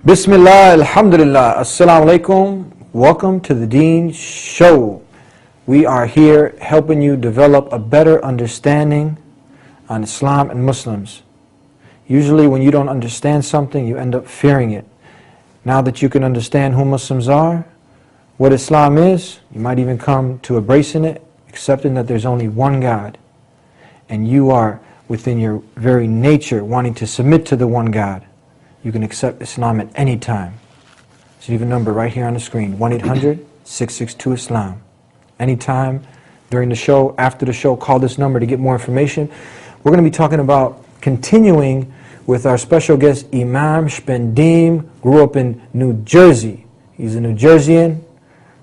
Bismillah, Alhamdulillah, Assalamu alaikum. Welcome to the Deen Show. We are here helping you develop a better understanding on Islam and Muslims. Usually when you don't understand something, you end up fearing it. Now that you can understand who Muslims are, what Islam is, you might even come to embracing it, accepting that there's only one God. And you are within your very nature wanting to submit to the one God. You can accept Islam at any time. So you have a number right here on the screen, 1-800-662-ISLAM. Anytime during the show, after the show, call this number to get more information. We're going to be talking about continuing with our special guest, Imam Shpendim. Grew up in New Jersey. He's a New Jerseyan.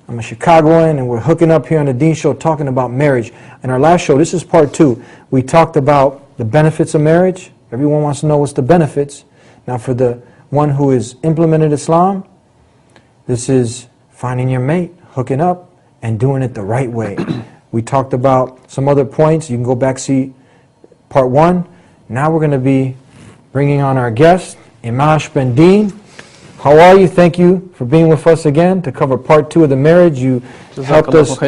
I'm a Chicagoan, and we're hooking up here on the Deen Show talking about marriage. In our last show, this is part 2, we talked about the benefits of marriage. Everyone wants to know what's the benefits. Now for the one who has implemented Islam, this is finding your mate, hooking up, and doing it the right way. We talked about some other points. You can go back, see part 1. Now we're going to be bringing on our guest, Imam Shpendim. How are you? Thank you for being with us again to cover part 2 of the marriage. You helped us.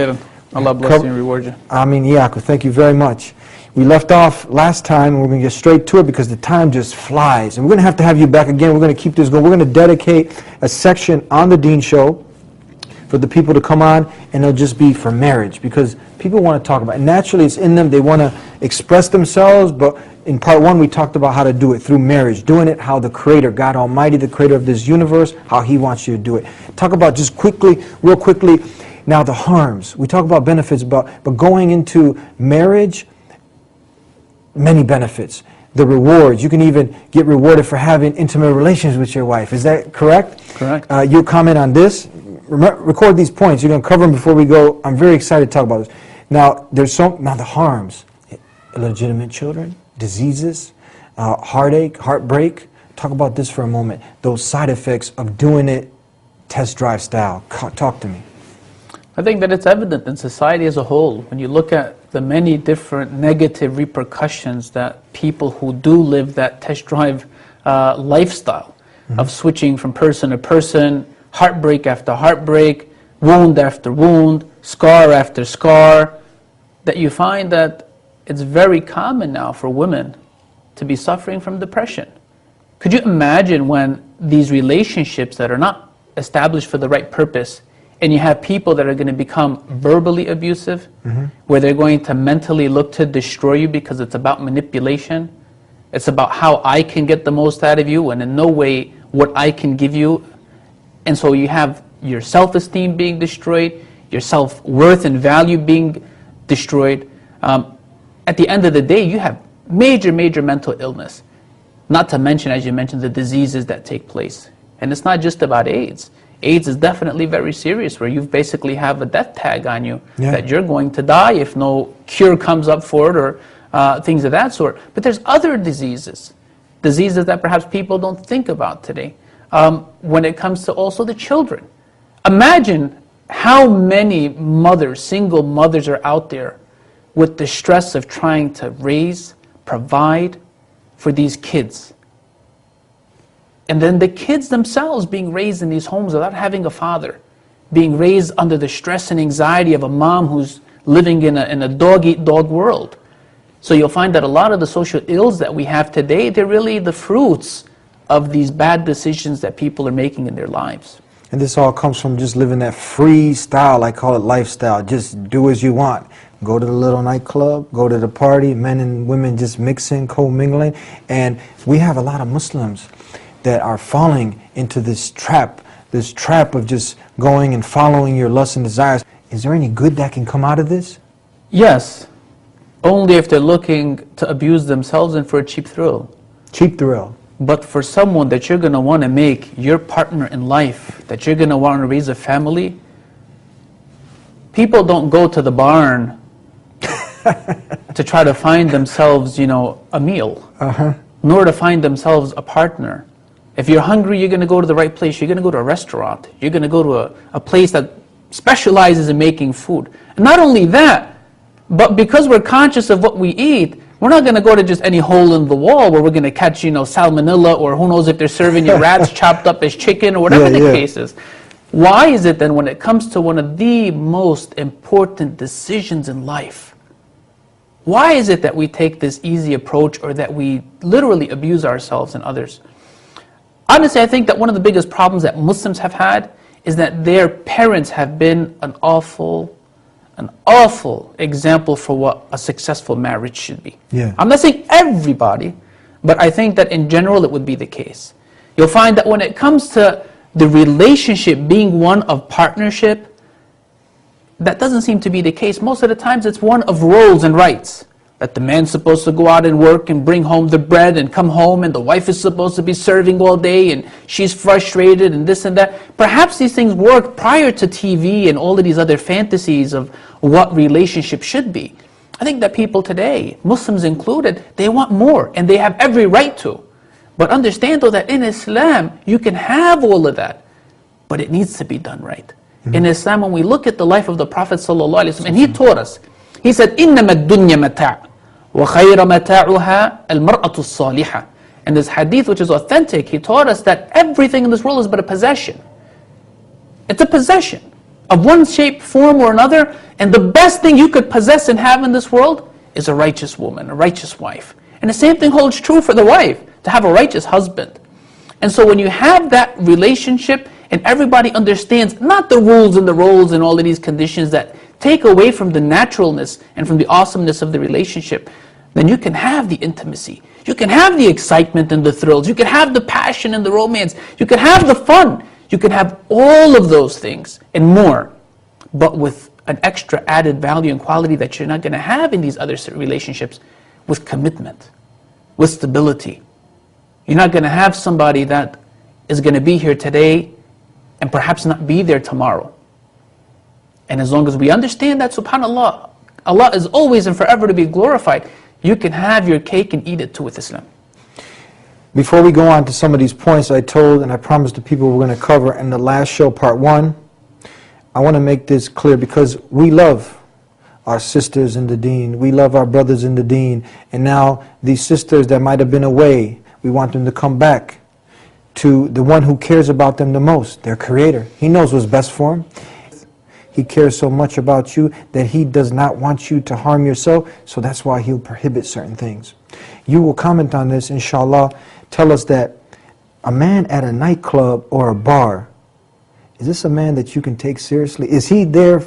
Allah bless you and reward you. Ameen Yaku. Thank you very much. We left off last time, and we're going to get straight to it because the time just flies. And we're going to have you back again. We're going to keep this going. We're going to dedicate a section on the Deen Show for the people to come on, and it'll just be for marriage because people want to talk about it. Naturally, it's in them. They want to express themselves, but in part 1, we talked about how to do it through marriage, doing it how the Creator, God Almighty, the Creator of this universe, how He wants you to do it. Talk about just quickly, real quickly, now the harms. We talk about benefits, but going into marriage, many benefits. The rewards, you can even get rewarded for having intimate relations with your wife. Is that correct? Correct. You'll comment on this. Record these points. You're going to cover them before we go. I'm very excited to talk about this. Now, now the harms. Illegitimate children, diseases, heartache, heartbreak. Talk about this for a moment. Those side effects of doing it test drive style. Talk to me. I think that it's evident in society as a whole. When you look at the many different negative repercussions that people who do live that test drive lifestyle of switching from person to person, heartbreak after heartbreak, wound after wound, scar after scar, that you find that it's very common now for women to be suffering from depression. Could you imagine when these relationships that are not established for the right purpose, and you have people that are going to become verbally abusive, where they're going to mentally look to destroy you because it's about manipulation. It's about how I can get the most out of you and in no way what I can give you. And so you have your self-esteem being destroyed, your self-worth and value being destroyed. At the end of the day, you have major mental illness. Not to mention, as you mentioned, the diseases that take place. And it's not just about AIDS. AIDS is definitely very serious, where you basically have a death tag on you, that you're going to die if no cure comes up for it or things of that sort. But there's other diseases that perhaps people don't think about today. When it comes to also the children. Imagine how many mothers, single mothers are out there with the stress of trying to raise, provide for these kids. And then the kids themselves being raised in these homes without having a father, being raised under the stress and anxiety of a mom who's living in a dog-eat-dog world. So you'll find that a lot of the social ills that we have today, they're really the fruits of these bad decisions that people are making in their lives. And this all comes from just living that freestyle, I call it lifestyle. Just do as you want. Go to the little nightclub, go to the party, men and women just mixing, co-mingling. And we have a lot of Muslims that are falling into this trap of just going and following your lusts and desires. Is there any good that can come out of this? Yes, only if they're looking to abuse themselves and for a cheap thrill. Cheap thrill. But for someone that you're going to want to make your partner in life, that you're going to want to raise a family, people don't go to the barn to try to find themselves, a meal, nor to find themselves a partner. If you're hungry, you're going to go to the right place. You're going to go to a restaurant. You're going to go to a place that specializes in making food. And not only that, but because we're conscious of what we eat, We're not going to go to just any hole in the wall where we're going to catch, salmonella, or who knows if they're serving you rats chopped up as chicken or whatever the case is. Why is it then when it comes to one of the most important decisions in life, why is it that we take this easy approach, or that we literally abuse ourselves and others? Honestly, I think that one of the biggest problems that Muslims have had is that their parents have been an awful example for what a successful marriage should be. Yeah. I'm not saying everybody, but I think that in general it would be the case. You'll find that when it comes to the relationship being one of partnership, that doesn't seem to be the case. Most of the times it's one of roles and rights. That the man's supposed to go out and work and bring home the bread and come home, and the wife is supposed to be serving all day and she's frustrated and this and that. Perhaps these things worked prior to TV and all of these other fantasies of what relationship should be. I think that people today, Muslims included, they want more, and they have every right to. But understand though that in Islam, you can have all of that, but it needs to be done right. In Islam, when we look at the life of the Prophet ﷺ, and he taught us, he said, إِنَّمَا الدُّنْيَا مَتَاعٌ وَخَيْرَ مَتَاعُهَا الْمَرْأَةُ الصَّالِحَةُ. In this hadith, which is authentic, he taught us that everything in this world is but a possession. It's a possession of one shape, form, or another, and the best thing you could possess and have in this world is a righteous woman, a righteous wife. And the same thing holds true for the wife, to have a righteous husband. And so when you have that relationship, and everybody understands not the rules and the roles and all of these conditions that take away from the naturalness and from the awesomeness of the relationship, then you can have the intimacy. You can have the excitement and the thrills. You can have the passion and the romance. You can have the fun. You can have all of those things and more, but with an extra added value and quality that you're not going to have in these other relationships, with commitment, with stability. You're not going to have somebody that is going to be here today and perhaps not be there tomorrow. And as long as we understand that, subhanAllah, Allah is always and forever to be glorified, you can have your cake and eat it too with Islam. Before we go on to some of these points I told and I promised the people we're going to cover in the last show, part 1, I want to make this clear because we love our sisters in the deen, we love our brothers in the deen, and now these sisters that might have been away, we want them to come back to the one who cares about them the most, their Creator. He knows what's best for them. He cares so much about you that He does not want you to harm yourself, so that's why He'll prohibit certain things. You will comment on this, inshallah. Tell us that a man at a nightclub or a bar, is this a man that you can take seriously? Is he there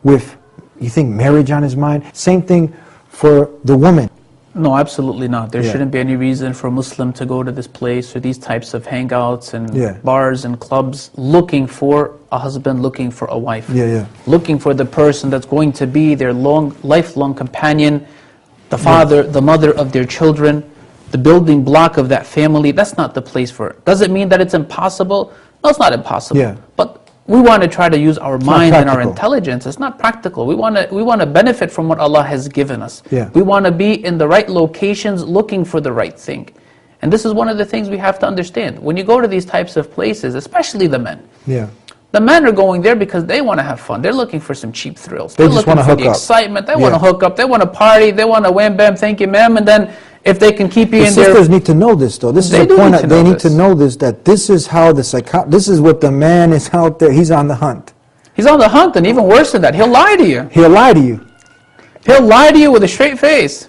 with, you think, marriage on his mind? Same thing for the woman. No, absolutely not. There shouldn't be any reason for a Muslim to go to this place or these types of hangouts and bars and clubs looking for a husband, looking for a wife. Looking for the person that's going to be their lifelong companion, the father, the mother of their children, the building block of that family. That's not the place for it. Does it mean that it's impossible? No, it's not impossible. But we want to try to use our mind and our intelligence. It's not practical. We want to benefit from what Allah has given us. We want to be in the right locations looking for the right thing. And this is one of the things we have to understand. When you go to these types of places, especially the men, the men are going there because they want to have fun. They're looking for some cheap thrills. They're looking for the excitement. They want to hook up. They want to party. They want to wham bam, thank you ma'am. And then if they can keep you in there. Sisters need to know this though. This is a point that they need to know this, that this is how this is what the man is out there. He's on the hunt. He's on the hunt, and even worse than that, he'll lie to you. He'll lie to you. He'll lie to you with a straight face.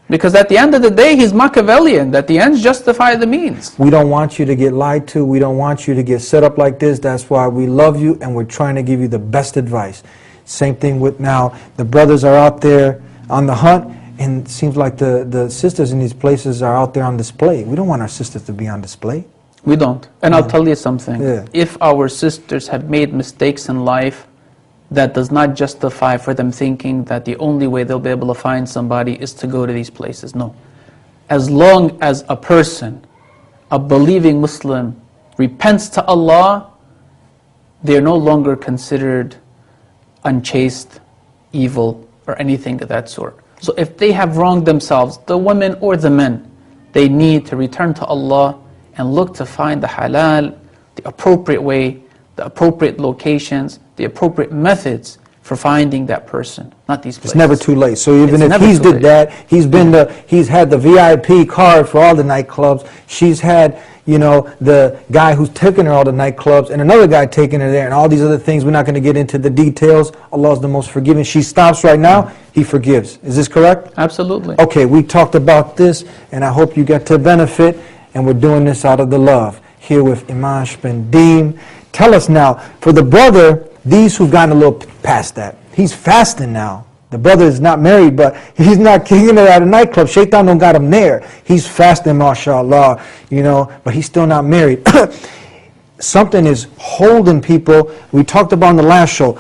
Because at the end of the day, he's Machiavellian, that the ends justify the means. We don't want you to get lied to. We don't want you to get set up like this. That's why we love you, and we're trying to give you the best advice. Same thing with now, the brothers are out there on the hunt, and it seems like the sisters in these places are out there on display. We don't want our sisters to be on display. We don't. And I'll tell you something. If our sisters have made mistakes in life, that does not justify for them thinking that the only way they'll be able to find somebody is to go to these places. No. As long as a person, a believing Muslim, repents to Allah, they are no longer considered unchaste, evil, or anything of that sort. So if they have wronged themselves, the women or the men, they need to return to Allah and look to find the halal, the appropriate way, the appropriate locations, the appropriate methods for finding that person, not these places. It's never too late. So even It's if never he's too did late. that, he's had the VIP card for all the nightclubs. She's had, the guy who's taking her all the nightclubs and another guy taking her there and all these other things. We're not going to get into the details. Allah is the most forgiving. She stops right now, He forgives. Is this correct? Absolutely. Okay, we talked about this, and I hope you get to benefit, and we're doing this out of the love. Here with Imam Spendeem. Tell us now, for the brother, these who've gotten a little past that, he's fasting now. The brother is not married, but he's not kicking it at a nightclub. Shaitan don't got him there. He's fasting, mashallah, but he's still not married. Something is holding people. We talked about in the last show.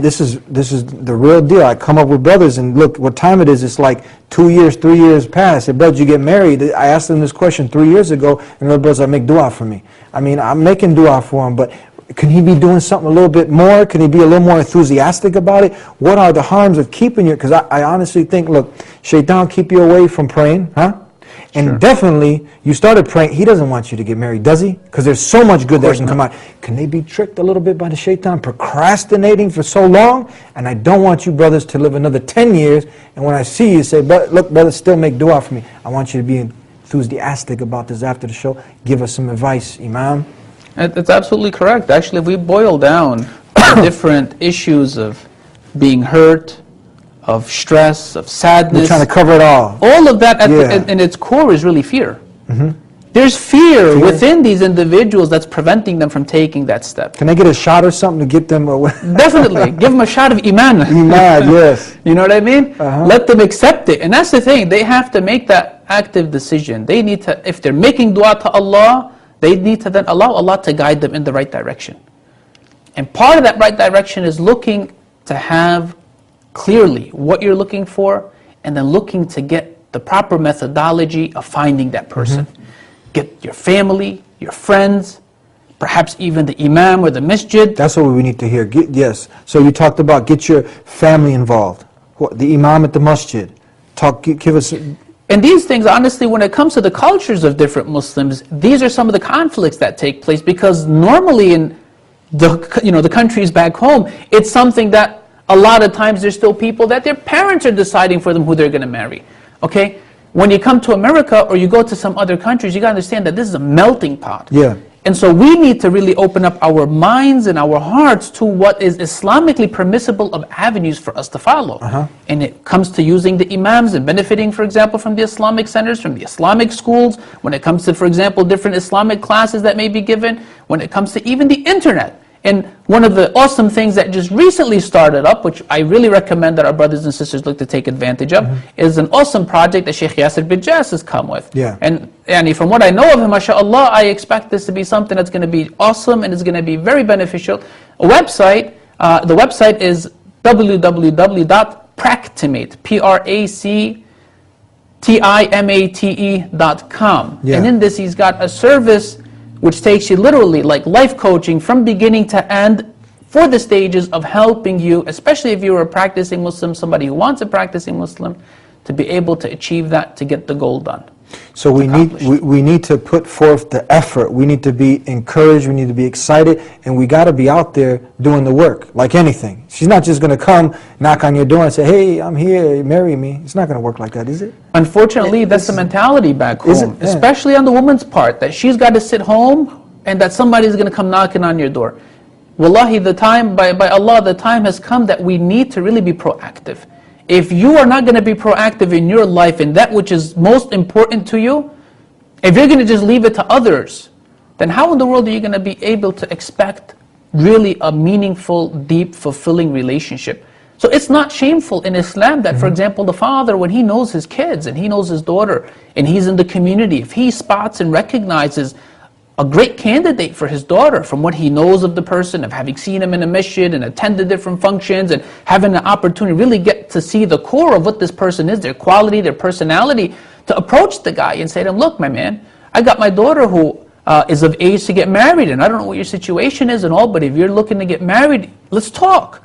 This is the real deal. I come up with brothers and look what time it is. It's like 2 years, 3 years past. If brothers, you get married. I asked them this question 3 years ago, and the brothers, make dua for me. I'm making dua for him, but can he be doing something a little bit more? Can he be a little more enthusiastic about it? What are the harms of keeping you? Because I honestly think, look, Shaitan keep you away from praying, huh? And Sure. Definitely, you started praying. He doesn't want you to get married, does he? Because there's so much good that can come out. Can they be tricked a little bit by the Shaitan, procrastinating for so long? And I don't want you brothers to live another 10 years. And when I see you, say, look, brother, still make dua for me. I want you to be enthusiastic about this after the show. Give us some advice, Imam. It's absolutely correct. Actually, if we boil down the different issues of being hurt, of stress, of sadness. We're trying to cover it all. All of that Yeah. in its core is really fear. There's fear within these individuals that's preventing them from taking that step. Can I get a shot or something to get them away? Definitely. Give them a shot of Iman. Iman, yes. You know what I mean? Uh-huh. Let them accept it. And that's the thing. They have to make that active decision. They need to, if they're making dua to Allah, they need to then allow Allah to guide them in the right direction. And part of that right direction is looking to have clearly what you're looking for, and then looking to get the proper methodology of finding that person. Get your family, your friends, perhaps even the imam or the masjid. That's what we need to hear. Yes. So you talked about get your family involved. The imam at the masjid. Give us... And these things, honestly, when it comes to the cultures of different Muslims, these are some of the conflicts that take place, because normally in the countries back home, it's something that a lot of times there's still people that their parents are deciding for them who they're going to marry. Okay? When you come to America or you go to some other countries, you got to understand that this is a melting pot. Yeah. And so we need to really open up our minds and our hearts to what is Islamically permissible of avenues for us to follow. And it comes to using the imams and benefiting, for example, from the Islamic centers, from the Islamic schools, when it comes to, for example, different Islamic classes that may be given, when it comes to even the internet. And one of the awesome things that just recently started up, which I really recommend that our brothers and sisters look to take advantage of, is an awesome project that Sheikh Yasser Bijjas has come with. Yeah. And from what I know of him, mashallah, I expect this to be something that's going to be awesome and is going to be very beneficial. The website is www.practimate, PRACTIMATE.com. Yeah. And in this, he's got a service which takes you literally like life coaching from beginning to end for the stages of helping you, especially if you're a practicing Muslim, somebody who wants a practicing Muslim, to be able to achieve that, to get the goal done. So we need to put forth the effort. We need to be encouraged. We need to be excited, and we got to be out there doing the work. Like anything, she's not just going to come knock on your door and say, "Hey, I'm here. Marry me." It's not going to work like that, is it? Unfortunately, that's the mentality back home, Yeah. especially on the woman's part, that she's got to sit home and that somebody's going to come knocking on your door. Wallahi, the time, by Allah, the time has come that we need to really be proactive. If you are not going to be proactive in your life in that which is most important to you, if you're going to just leave it to others, then how in the world are you going to be able to expect really a meaningful, deep, fulfilling relationship? So it's not shameful in Islam that, for example, the father, when he knows his kids and he knows his daughter and he's in the community, if he spots and recognizes a great candidate for his daughter from what he knows of the person, of having seen him in a masjid and attended different functions and having an opportunity to really get to see the core of what this person is, their quality, their personality, to approach the guy and say to him, "Look, my man, I got my daughter who is of age to get married, and I don't know what your situation is and all, but if you're looking to get married, let's talk."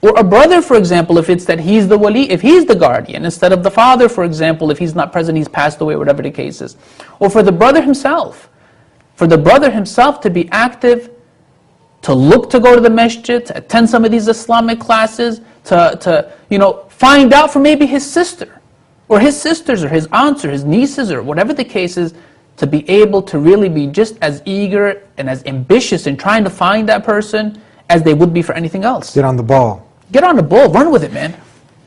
Or a brother, for example, if it's that he's the wali, if he's the guardian, instead of the father, for example, if he's not present, he's passed away, whatever the case is. Or for the brother himself. For the brother himself to be active, to look to go to the masjid, to attend some of these Islamic classes, to find out from maybe his sister, or his sisters, or his aunts, or his nieces, or whatever the case is, to be able to really be just as eager and as ambitious in trying to find that person as they would be for anything else. Get on the ball. Get on the ball, run with it, man.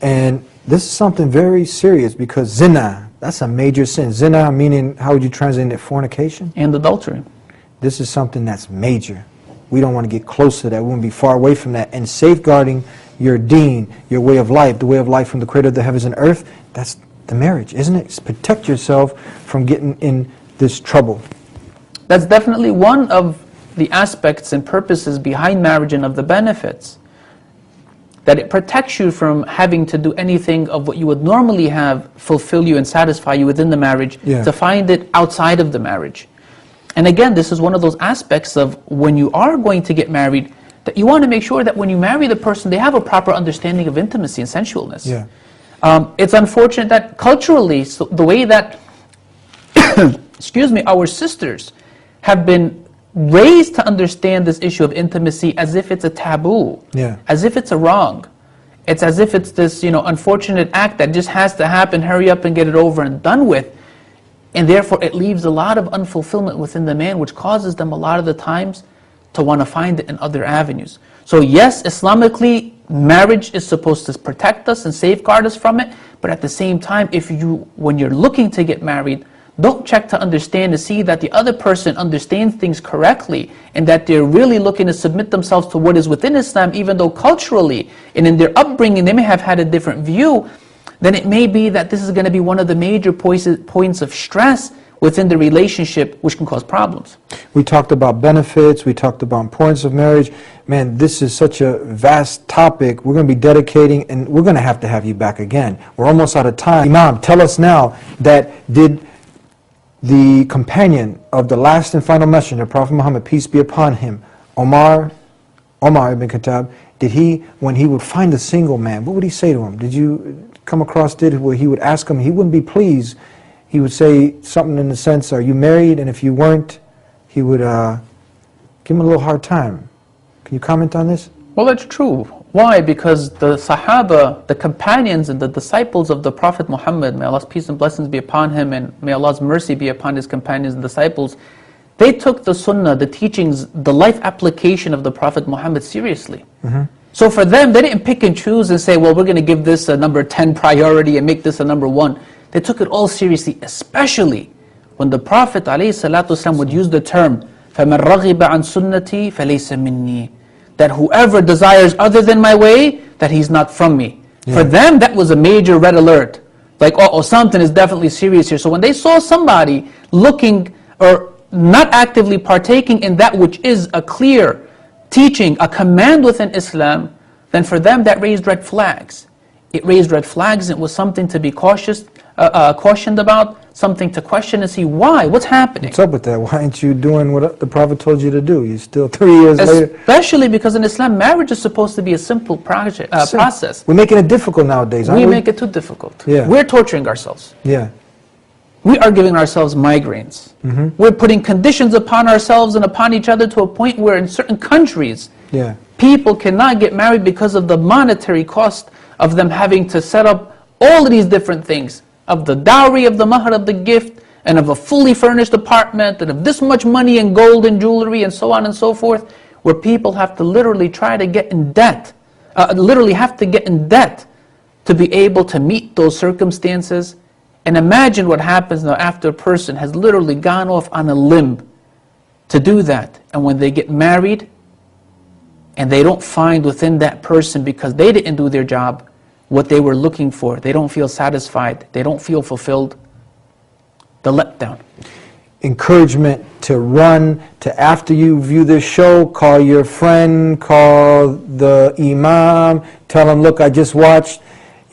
And this is something very serious because zina, that's a major sin. Zina meaning, how would you translate it? Fornication? And adultery. This is something that's major. We don't want to get close to that. We want to be far away from that. And safeguarding your deen, your way of life, the way of life from the creator of the heavens and earth, that's the marriage, isn't it? It's protect yourself from getting in this trouble. That's definitely one of the aspects and purposes behind marriage and of the benefits. That it protects you from having to do anything of what you would normally have fulfill you and satisfy you within the marriage, to find it outside of the marriage. And again, this is one of those aspects of when you are going to get married, that you want to make sure that when you marry the person, they have a proper understanding of intimacy and sensualness. It's unfortunate that culturally, so the way that excuse me, our sisters have been raised to understand this issue of intimacy as if it's a taboo, as if it's a wrong. It's as if it's this, unfortunate act that just has to happen, hurry up and get it over and done with. And therefore it leaves a lot of unfulfillment within the man, which causes them a lot of the times to want to find it in other avenues. So yes, Islamically, marriage is supposed to protect us and safeguard us from it, but at the same time, when you're looking to get married, don't check to understand to see that the other person understands things correctly and that they're really looking to submit themselves to what is within Islam, even though culturally and in their upbringing they may have had a different view. Then it may be that this is going to be one of the major points of stress within the relationship, which can cause problems. We talked about benefits, we talked about importance of marriage. Man, this is such a vast topic. We're going to be dedicating, and we're going to have you back again. We're almost out of time. Imam, tell us now, that did the companion of the last and final messenger, Prophet Muhammad, peace be upon him, Omar ibn Khattab, did he, when he would find a single man, what would he say to him? Did you come across it where he would ask him, he wouldn't be pleased, he would say something in the sense, are you married? And if you weren't, he would give him a little hard time. Can you comment on this? Well, that's true. Why? Because the Sahaba, the companions and the disciples of the Prophet Muhammad, may Allah's peace and blessings be upon him, and may Allah's mercy be upon his companions and disciples, they took the sunnah, the teachings, the life application of the Prophet Muhammad seriously. So for them, they didn't pick and choose and say, well, we're going to give this a number 10 priority and make this a number 1. They took it all seriously, especially when the Prophet ﷺ would use the term, فَمَنْ رَغِبَ عَنْ سُنَّتِي فَلَيْسَ مِنِّي, that whoever desires other than my way, that he's not from me. For them, that was a major red alert. Like, oh, something is definitely serious here. So when they saw somebody looking or not actively partaking in that which is a clear teaching, a command within Islam, then for them that raised red flags. It raised red flags, and it was something to be cautioned about, something to question and see why, what's happening. What's up with that? Why aren't you doing what the Prophet told you to do? You're still 3 years later. Especially because in Islam, marriage is supposed to be a simple process. We're making it difficult nowadays, aren't we? We make it too difficult. Yeah. We're torturing ourselves. Yeah. We are giving ourselves migraines. We're putting conditions upon ourselves and upon each other to a point where in certain countries, people cannot get married because of the monetary cost of them having to set up all of these different things, of the dowry, of the mahar, of the gift, and of a fully furnished apartment, and of this much money and gold and jewelry and so on and so forth, where people have to literally try to get in debt, to be able to meet those circumstances. And imagine what happens now after a person has literally gone off on a limb to do that. And when they get married, and they don't find within that person, because they didn't do their job, what they were looking for, they don't feel satisfied, they don't feel fulfilled, the letdown. Encouragement to run, to after you view this show, call your friend, call the imam, tell him, look, I just watched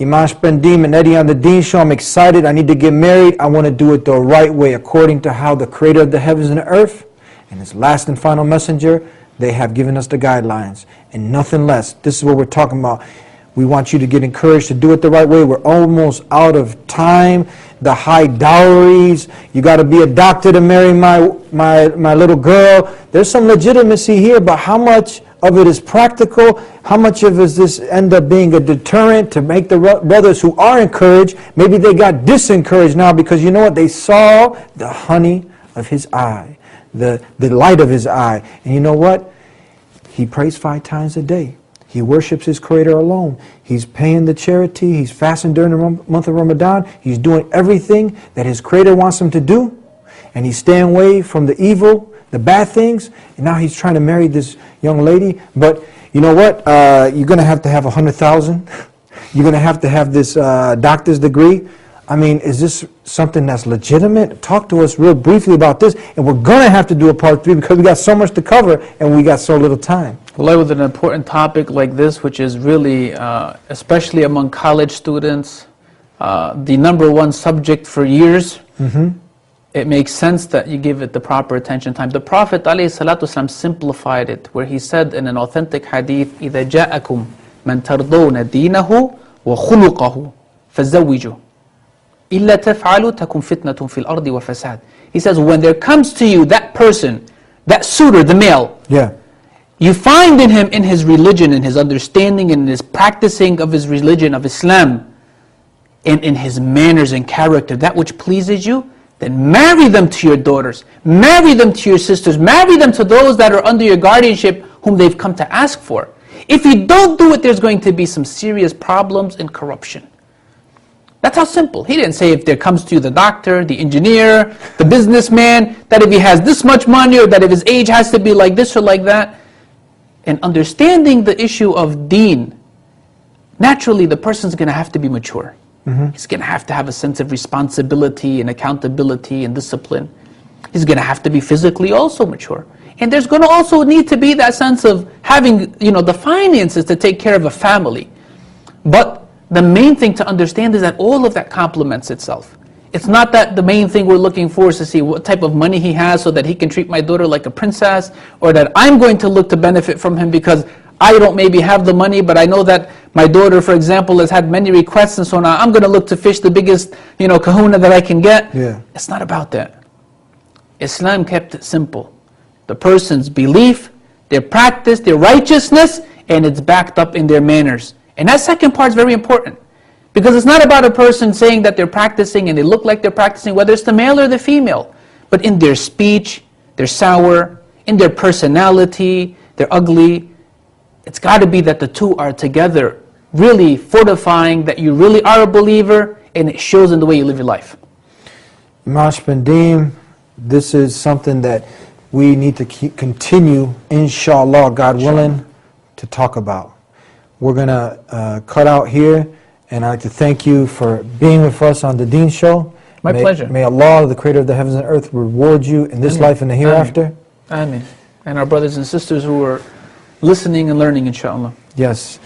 Imam Spendim and Eddie on the Deen Show. I'm excited. I need to get married. I want to do it the right way, according to how the Creator of the heavens and the earth and His last and final messenger, they have given us the guidelines and nothing less. This is what we're talking about. We want you to get encouraged to do it the right way. We're almost out of time. the high dowries. You got to be a doctor to marry my little girl. There's some legitimacy here, but how much of it is practical? How much of it does this end up being a deterrent to make the brothers who are encouraged, maybe they got disencouraged now because you know what? They saw the honey of his eye, the light of his eye. And you know what? He prays 5 times a day. He worships his Creator alone. He's paying the charity. He's fasting during the month of Ramadan. He's doing everything that his Creator wants him to do. And he's staying away from the evil, the bad things. And now he's trying to marry this young lady. But you know what? You're going to have 100,000. You're going to have this doctor's degree. I mean, is this something that's legitimate? Talk to us real briefly about this. And we're going to have to do a part 3 because we got so much to cover and we got so little time. Well, with an important topic like this, which is really, especially among college students, the #1 subject for years, it makes sense that you give it the proper attention time. The Prophet ﷺ simplified it, where he said in an authentic hadith, إِذَا جَاءَكُمْ مَنْ تَرْضَوْنَ دِينَهُ وَخُلُقَهُ فَزَوِّجُوا إِلَّا تَفْعَلُوا تَكُنْ فِتْنَةٌ فِي الْأَرْضِ وَفَسَادٌ. He says, when there comes to you that person, that suitor, the male, you find in him, in his religion, in his understanding, in his practicing of his religion, of Islam, and in his manners and character, that which pleases you, then marry them to your daughters, marry them to your sisters, marry them to those that are under your guardianship whom they've come to ask for. If you don't do it, there's going to be some serious problems and corruption. That's how simple. He didn't say if there comes to you the doctor, the engineer, the businessman, that if he has this much money or that if his age has to be like this or like that. And understanding the issue of deen, naturally the person's going to have to be mature. He's going to have a sense of responsibility and accountability and discipline. He's going to have to be physically also mature. And there's going to also need to be that sense of having, the finances to take care of a family. But the main thing to understand is that all of that complements itself. It's not that the main thing we're looking for is to see what type of money he has so that he can treat my daughter like a princess, or that I'm going to look to benefit from him because I don't maybe have the money, but I know that my daughter, for example, has had many requests and so on. I'm going to look to fish the biggest, kahuna that I can get. It's not about that. Islam kept it simple. The person's belief, their practice, their righteousness, and it's backed up in their manners. And that second part is very important. Because it's not about a person saying that they're practicing and they look like they're practicing, whether it's the male or the female. But in their speech, they're sour, in their personality, they're ugly. It's got to be that the two are together, really fortifying that you really are a believer, and it shows in the way you live your life. Imam Spendeem, this is something that we need to continue, inshallah, God willing, to talk about. We're going to cut out here, and I'd like to thank you for being with us on the Deen Show. My pleasure. May Allah, the Creator of the heavens and earth, reward you in this life and the hereafter. Ameen. And our brothers and sisters who are listening and learning, inshallah. Yes.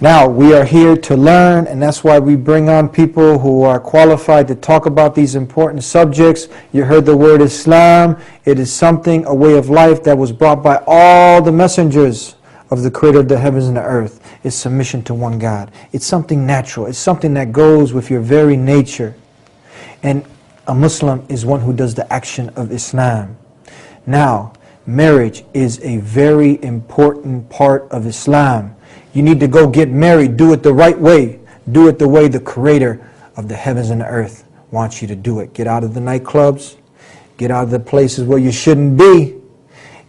Now, we are here to learn, and that's why we bring on people who are qualified to talk about these important subjects. You heard the word Islam. It is something, a way of life that was brought by all the messengers of the Creator of the heavens and the earth. It's submission to one God. It's something natural. It's something that goes with your very nature. And a Muslim is one who does the action of Islam. Now, marriage is a very important part of Islam. You need to go get married. Do it the right way. Do it the way the Creator of the heavens and the earth wants you to do it. Get out of the nightclubs. Get out of the places where you shouldn't be.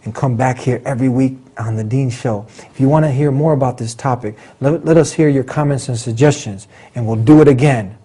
And come back here every week on the Deen Show. If you want to hear more about this topic, let us hear your comments and suggestions, and we'll do it again.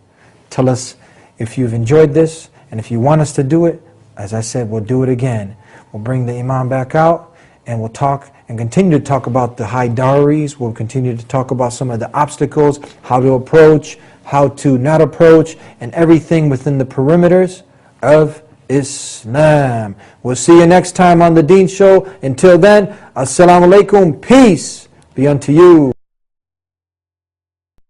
Tell us if you've enjoyed this, and if you want us to do it, as I said, we'll do it again. We'll bring the Imam back out, and we'll talk and continue to talk about the high dowries. We'll continue to talk about some of the obstacles, how to approach, how to not approach, and everything within the perimeters of Islam. We'll see you next time on the Deen Show. Until then, Assalamu alaikum, peace be unto you.